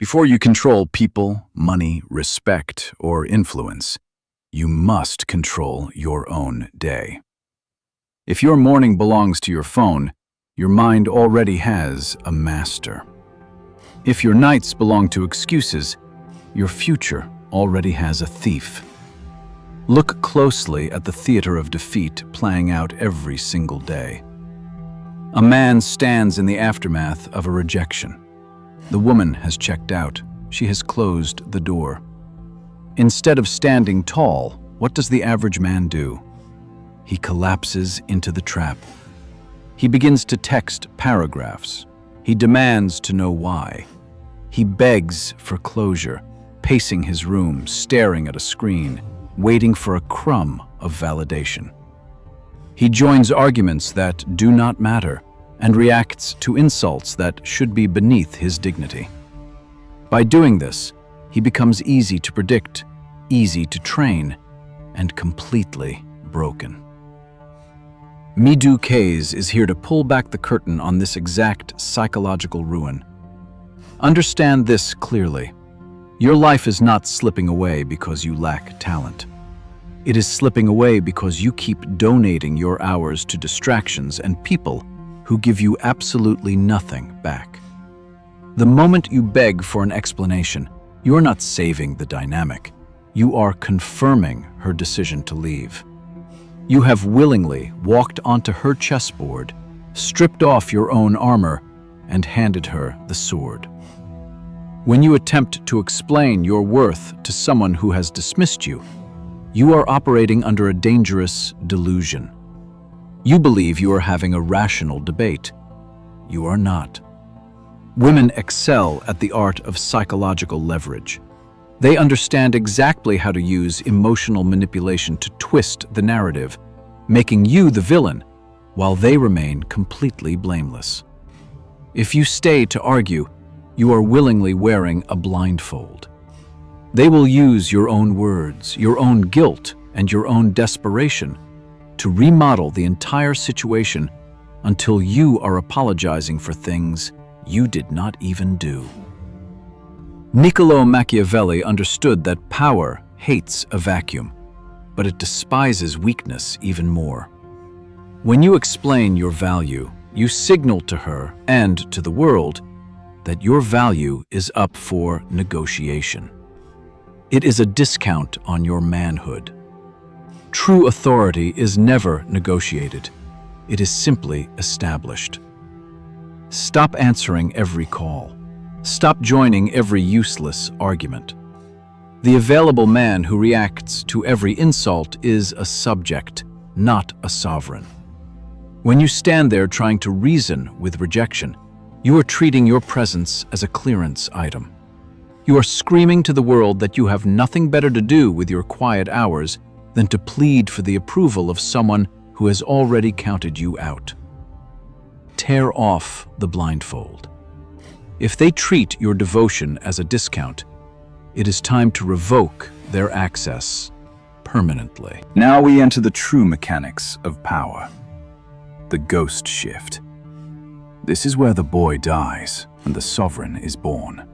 Before you control people, money, respect, or influence, you must control your own day. If your morning belongs to your phone, your mind already has a master. If your nights belong to excuses, your future already has a thief. Look closely at the theater of defeat playing out every single day. A man stands in the aftermath of a rejection. The woman has checked out. She has closed the door. Instead of standing tall, what does the average man do? He collapses into the trap. He begins to text paragraphs. He demands to know why. He begs for closure, pacing his room, staring at a screen, waiting for a crumb of validation. He joins arguments that do not matter and reacts to insults that should be beneath his dignity. By doing this, he becomes easy to predict, easy to train, and completely broken. Midou Kays is here to pull back the curtain on this exact psychological ruin. Understand this clearly. Your life is not slipping away because you lack talent. It is slipping away because you keep donating your hours to distractions and people who give you absolutely nothing back. The moment you beg for an explanation, you are not saving the dynamic. You are confirming her decision to leave. You have willingly walked onto her chessboard, stripped off your own armor, and handed her the sword. When you attempt to explain your worth to someone who has dismissed you, you are operating under a dangerous delusion. You believe you are having a rational debate. You are not. Women excel at the art of psychological leverage. They understand exactly how to use emotional manipulation to twist the narrative, making you the villain, while they remain completely blameless. If you stay to argue, you are willingly wearing a blindfold. They will use your own words, your own guilt, and your own desperation to remodel the entire situation until you are apologizing for things you did not even do. Niccolò Machiavelli understood that power hates a vacuum, but it despises weakness even more. When you explain your value, you signal to her and to the world that your value is up for negotiation. It is a discount on your manhood. True authority is never negotiated. It is simply established. Stop answering every call. Stop joining every useless argument. The available man who reacts to every insult is a subject, not a sovereign. When you stand there trying to reason with rejection, you are treating your presence as a clearance item. You are screaming to the world that you have nothing better to do with your quiet hours than to plead for the approval of someone who has already counted you out. Tear off the blindfold. If they treat your devotion as a discount, it is time to revoke their access permanently. Now we enter the true mechanics of power. The ghost shift. This is where the boy dies and the sovereign is born.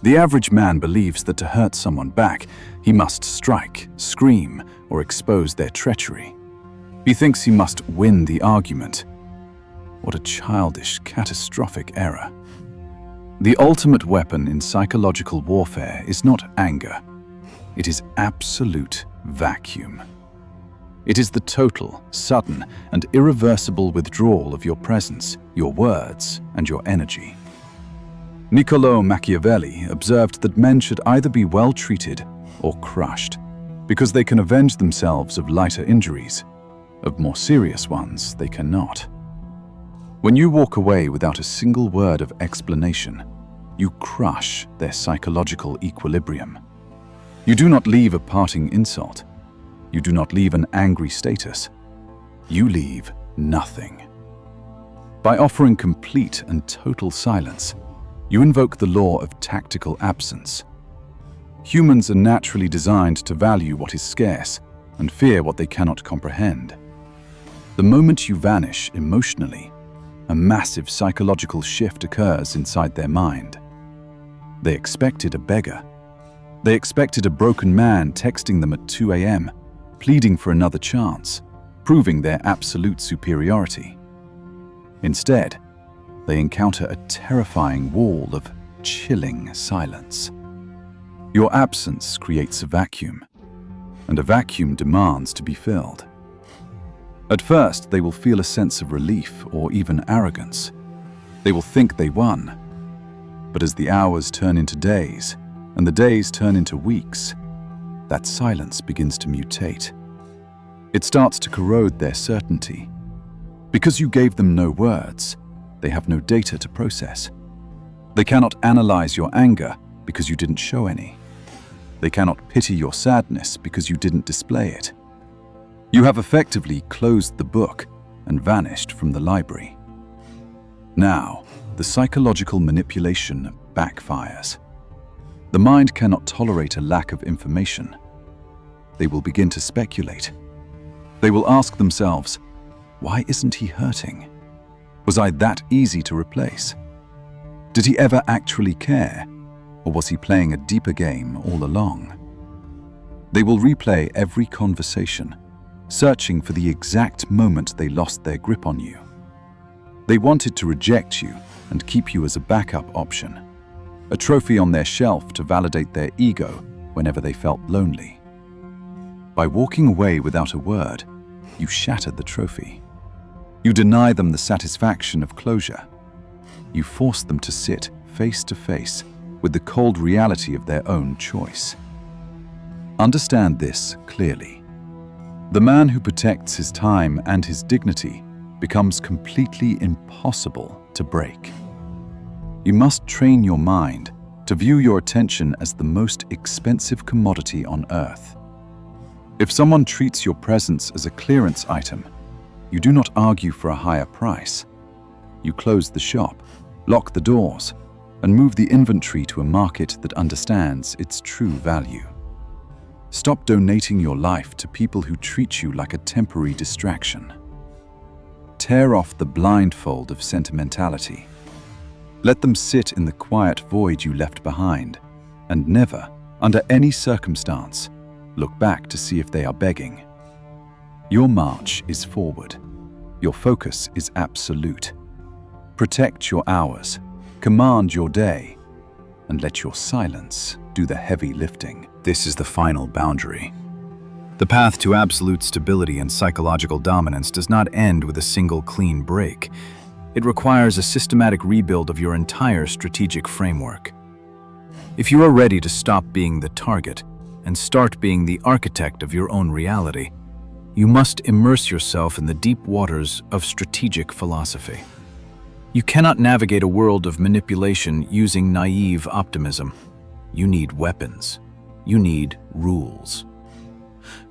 The average man believes that to hurt someone back, he must strike, scream, or expose their treachery. He thinks he must win the argument. What a childish, catastrophic error. The ultimate weapon in psychological warfare is not anger. It is absolute vacuum. It is the total, sudden, and irreversible withdrawal of your presence, your words, and your energy. Niccolò Machiavelli observed that men should either be well treated or crushed, because they can avenge themselves of lighter injuries. Of more serious ones, they cannot. When you walk away without a single word of explanation, you crush their psychological equilibrium. You do not leave a parting insult. You do not leave an angry status. You leave nothing. By offering complete and total silence, you invoke the law of tactical absence. Humans are naturally designed to value what is scarce and fear what they cannot comprehend. The moment you vanish emotionally, a massive psychological shift occurs inside their mind. They expected a beggar. They expected a broken man texting them at 2 a.m., pleading for another chance, proving their absolute superiority. Instead, they encounter a terrifying wall of chilling silence. Your absence creates a vacuum, and a vacuum demands to be filled. At first, they will feel a sense of relief or even arrogance. They will think they won. But as the hours turn into days, and the days turn into weeks, that silence begins to mutate. It starts to corrode their certainty. Because you gave them no words, they have no data to process. They cannot analyze your anger because you didn't show any. They cannot pity your sadness because you didn't display it. You have effectively closed the book and vanished from the library. Now, the psychological manipulation backfires. The mind cannot tolerate a lack of information. They will begin to speculate. They will ask themselves, why isn't he hurting? Was I that easy to replace? Did he ever actually care? Or was he playing a deeper game all along? They will replay every conversation, searching for the exact moment they lost their grip on you. They wanted to reject you and keep you as a backup option, a trophy on their shelf to validate their ego whenever they felt lonely. By walking away without a word, you shattered the trophy. You deny them the satisfaction of closure. You force them to sit face to face with the cold reality of their own choice. Understand this clearly. The man who protects his time and his dignity becomes completely impossible to break. You must train your mind to view your attention as the most expensive commodity on earth. If someone treats your presence as a clearance item, you do not argue for a higher price. You close the shop, lock the doors, and move the inventory to a market that understands its true value. Stop donating your life to people who treat you like a temporary distraction. Tear off the blindfold of sentimentality. Let them sit in the quiet void you left behind, and never, under any circumstance, look back to see if they are begging. Your march is forward. Your focus is absolute. Protect your hours, command your day, and let your silence do the heavy lifting. This is the final boundary. The path to absolute stability and psychological dominance does not end with a single clean break. It requires a systematic rebuild of your entire strategic framework. If you are ready to stop being the target and start being the architect of your own reality, you must immerse yourself in the deep waters of strategic philosophy. You cannot navigate a world of manipulation using naive optimism. You need weapons. You need rules.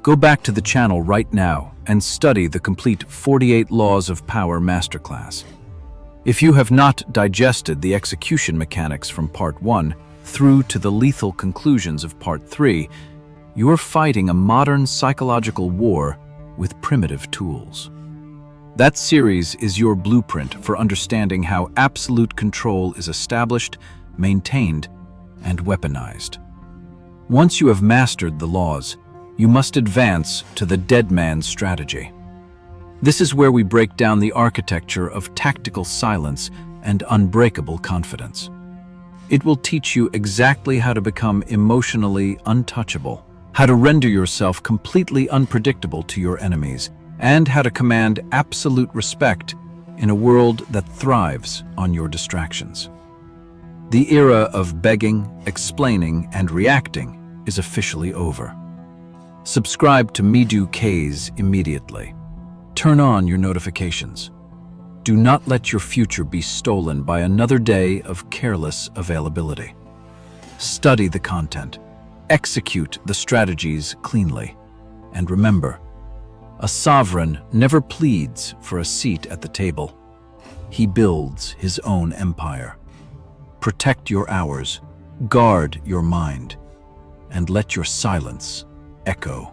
Go back to the channel right now and study the complete 48 Laws of Power masterclass. If you have not digested the execution mechanics from Part 1 through to the lethal conclusions of Part 3, you are fighting a modern psychological war with primitive tools. That series is your blueprint for understanding how absolute control is established, maintained, and weaponized. Once you have mastered the laws, you must advance to the dead man's strategy. This is where we break down the architecture of tactical silence and unbreakable confidence. It will teach you exactly how to become emotionally untouchable, how to render yourself completely unpredictable to your enemies, and how to command absolute respect in a world that thrives on your distractions. The era of begging, explaining, and reacting is officially over. Subscribe to Medu K's immediately. Turn on your notifications. Do not let your future be stolen by another day of careless availability. Study the content. Execute the strategies cleanly. And remember, a sovereign never pleads for a seat at the table. He builds his own empire. Protect your hours, guard your mind, and let your silence echo